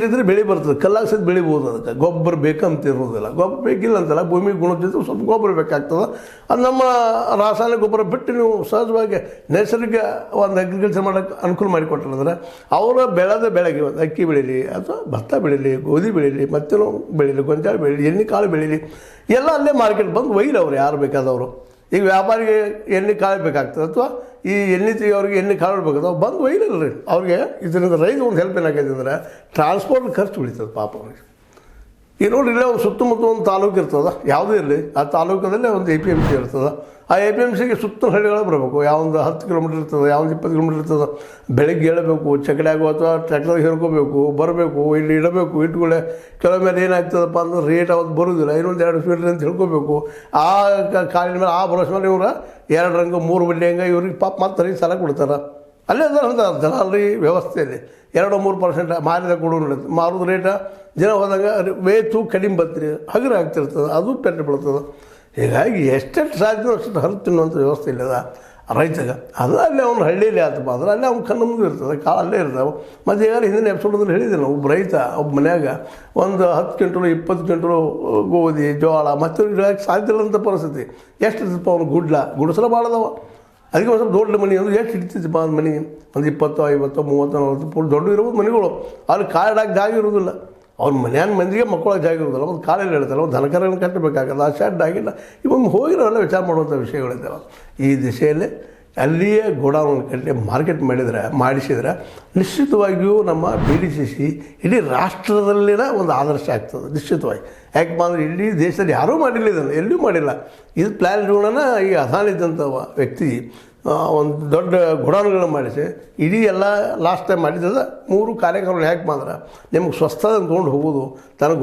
ಇದ್ರೆ ಬೆಳೆ ಬರ್ತದೆ, ಕಲ್ಲಾಗ ಸಹಿತ ಬೆಳಿಬೋದು. ಅದಕ್ಕೆ ಗೊಬ್ಬರ ಬೇಕಂತ ಇರೋದಿಲ್ಲ, ಗೊಬ್ಬರ ಬೇಕಿಲ್ಲ ಅಂತಲ್ಲ, ಭೂಮಿ ಗುಣದ ಸ್ವಲ್ಪ ಗೊಬ್ಬರ ಬೇಕಾಗ್ತದೆ. ಅದು ನಮ್ಮ ರಾಸಾಯನಿಕ ಗೊಬ್ಬರ ಬಿಟ್ಟು ನೀವು ಸಹಜವಾಗಿ ನೈಸರ್ಗಿಕ ಒಂದು ಅಗ್ರಿಕಲ್ಚರ್ ಮಾಡೋಕ್ಕೆ ಅನುಕೂಲ ಮಾಡಿಕೊಟ್ರಂದ್ರೆ ಅವರ ಬೆಳೆದ ಬೆಳೆಗೆ ಒಂದು ಅಕ್ಕಿ ಬೆಳೀಲಿ ಅಥವಾ ಭತ್ತ ಬೆಳೀಲಿ, ಗೋಧಿ ಬೆಳೀಲಿ, ಮತ್ತೇನೋ ಬೆಳೀಲಿ, ಗೊಂಜಾಳ ಬೆಳೀಲಿ, ಎಣ್ಣೆ ಕಾಳು ಬೆಳೀಲಿ, ಎಲ್ಲ ಅಲ್ಲೇ ಮಾರ್ಕೆಟ್ ಬಂದು ಒಯ್ಲಿ ಅವ್ರು ಯಾರು ಬೇಕಾದವರು. ಈಗ ವ್ಯಾಪಾರಿಗೆ ಎಣ್ಣೆ ಕಾಳು ಬೇಕಾಗ್ತದೆ ಅಥವಾ ಈ ಎಣ್ಣೆ ತೆಗಿಯೋರಿಗೆ ಎಣ್ಣೆ ಕಾಳು ಬೇಕಾದ್ರೆ ಅವ್ರು ಬಂದು ಒಯ್ಲಿಲ್ಲ ರೀ. ಅವ್ರಿಗೆ ಇದರಿಂದ ರೈತ ಒಂದು ಹೆಲ್ಪ್ ಏನಾಗೈತೆ ಅಂದರೆ ಟ್ರಾನ್ಸ್ಪೋರ್ಟ್ ಖರ್ಚು ಉಳಿತದೆ ಪಾಪ ಅವ್ರಿಗೆ. ಈಗ ನೋಡಿ ಇಲ್ಲೇ ಒಂದು ಸುತ್ತಮುತ್ತ ಒಂದು ತಾಲೂಕು ಇರ್ತದೆ, ಯಾವುದೇ ಇರಲಿ, ಆ ತಾಲೂಕದಲ್ಲೇ ಒಂದು APMC ಇರ್ತದೆ. ಆ APMCಗೆ ಸುತ್ತ ಹಳ್ಳಿಗಳು ಬರಬೇಕು. ಯಾವೊಂದು 10 ಕಿಲೋಮೀಟ್ರ್ ಇರ್ತದೆ, ಯಾವೊಂದು 20 ಕಿಲೋಮೀಟ್ರ್ ಇರ್ತದೆ. ಬೆಳಗ್ಗೆ ಹೇಳಬೇಕು, ಚಕಡ್ಯಾಗು ಅಥವಾ ಟ್ರ್ಯಾಕ್ಟರ್ ಹೇರ್ಕೋಬೇಕು, ಬರಬೇಕು, ಇಲ್ಲಿ ಇಡಬೇಕು. ಇಟ್ಕೊಳ್ಳೆ ಕೆಲವೊಮ್ಮೆ ಏನಾಗ್ತದಪ್ಪ ಅಂದ್ರೆ ರೇಟ್ ಅವತ್ತು ಬರೋದಿಲ್ಲ, ಇನ್ನೊಂದು 2 ಫೀಟ್ರ್ ಅಂತ ಹೇಳ್ಕೋಬೇಕು. ಆ ಕಾಲಿನ ಮೇಲೆ ಆ ಭರೋಸೆ ಮೇಲೆ ಇವ್ರು 2 ರಂಗ 3 ಬಡ್ಡಿ ಹಂಗೆ ಇವ್ರಿಗೆ ಪಾಪ ಮತ್ತೆ ರೈತ ಸಾಲ ಕೊಡ್ತಾರೆ. ಅಲ್ಲೇ ಅದರ ದಲಾಲಿ ವ್ಯವಸ್ಥೆಯಲ್ಲಿ 2-3% ಮಾರಿದ ಕೊಡು ನಡೀತದೆ. ಮಾರೋದು ರೇಟ ಜನ ಹೋದಾಗ ವೇತು ಕಡಿಮೆ ಬರ್ತೀರಿ, ಹಗುರ ಆಗ್ತಿರ್ತದೆ, ಅದು ಪೆಟ್ಟು ಬೀಳ್ತದೆ. ಹೀಗಾಗಿ ಎಷ್ಟೆಷ್ಟು ಸಾಧ್ಯ ಅಷ್ಟು ಹರಿದು ತಿನ್ನುವಂಥ ವ್ಯವಸ್ಥೆ ಇಲ್ಲದ ರೈತಗೆ. ಅದು ಅಲ್ಲೇ ಅವ್ನು ಹಳ್ಳಿಯಲ್ಲಿ ಆತಪ್ಪ ಅಂದ್ರೆ ಅಲ್ಲೇ ಅವ್ನು ಕಣ್ಣು ಮುಂದೆ ಇರ್ತದೆ, ಕಾಳು ಅಲ್ಲೇ ಇರ್ತಾವೆ. ಮತ್ತು ಈಗ ಹಿಂದಿನ ಎಪಿಸೋಡಲ್ಲಿ ಹೇಳಿದ್ದೀನಿ, ಒಬ್ಬ ರೈತ ಒಬ್ಬ ಮನ್ಯಾಗ ಒಂದು 10 ಕ್ವಿಂಟಲು 20 ಕ್ವಿಂಟಲು ಗೋಧಿ ಜೋಳ ಮತ್ತು ಇಡೋಕ್ಕೆ ಸಾಧ್ಯ ಇಲ್ಲಂಥ ಪರಿಸ್ಥಿತಿ. ಎಷ್ಟು ಇರ್ತಪ್ಪ ಅವ್ನು ಗುಡಿಸಲ ಭಾಳ ಅದಾವ. ಅದಕ್ಕೆ ಒಂದು ಸ್ವಲ್ಪ ದೊಡ್ಡ ಮನೆ ಅಂದ್ರೆ ಎಷ್ಟು ಹಿಡಿತಿದ್ದಪ್ಪ ಒಂದು ಮನೆ, ಒಂದು 20, 50, 30, 40 ಫುಲ್ ದೊಡ್ಡ ಇರ್ಬೋದು ಮನೆಗಳು. ಅವ್ರಿಗೆ ಕಾಡಿಡಾಕ ಜಾಗ ಇರೋದಿಲ್ಲ, ಅವ್ರ ಮನೆಯ ಮಂದಿಗೆ ಮಕ್ಕಳಾಗ ಜಾಗ ಇರೋದಿಲ್ಲ, ಒಂದು ಕಾಲೆಲ್ಲ ಹೇಳ್ತಾರೆ, ಒಂದು ದನಕರನ್ನು ಕಟ್ಟಬೇಕಾಗಲ್ಲ, ಆ ಶೆಡ್ ಆಗಿಲ್ಲ. ಇವೊಮ್ಮೆ ಹೋಗಿ ನಾವೆಲ್ಲ ವಿಚಾರ ಮಾಡುವಂಥ ವಿಷಯಗಳಿದ್ದಾವೆ. ಈ ದಿಶೆಯಲ್ಲಿ ಅಲ್ಲಿಯೇ ಗೋಡೌನ್ ಕಟ್ಟಿ ಮಾರ್ಕೆಟ್ ಮಾಡಿಸಿದ್ರೆ ನಿಶ್ಚಿತವಾಗಿಯೂ ನಮ್ಮ BDCC ಇಡೀ ರಾಷ್ಟ್ರದಲ್ಲಿನ ಒಂದು ಆದರ್ಶ ಆಗ್ತದೆ ನಿಶ್ಚಿತವಾಗಿ. ಯಾಕಪ್ಪ ಅಂದರೆ ಇಡೀ ದೇಶದಲ್ಲಿ ಯಾರೂ ಮಾಡಿಲ್ಲ, ಇದನ್ನು ಎಲ್ಲೂ ಮಾಡಿಲ್ಲ. ಇದು ಪ್ಲ್ಯಾನ್ ಇರೋಣ ಈ ಅದಾನಿ ಇದ್ದಂಥ ವ್ಯಕ್ತಿ ಒಂದು ದೊಡ್ಡ ಗೋಡೌನ್ಗಳನ್ನ ಮಾಡಿಸಿ ಇಡೀ ಎಲ್ಲ ಲಾಸ್ಟ್ ಟೈಮ್ ಮಾಡಿದ್ದದ 3 ಕಾರ್ಯಕ್ರಮಗಳು. ಯಾಕೆ ಮಾಡಿದ್ರೆ ನಿಮ್ಗೆ ಸ್ವಸ್ಥದ ತೊಗೊಂಡು ಹೋಗೋದು ತನಗೆ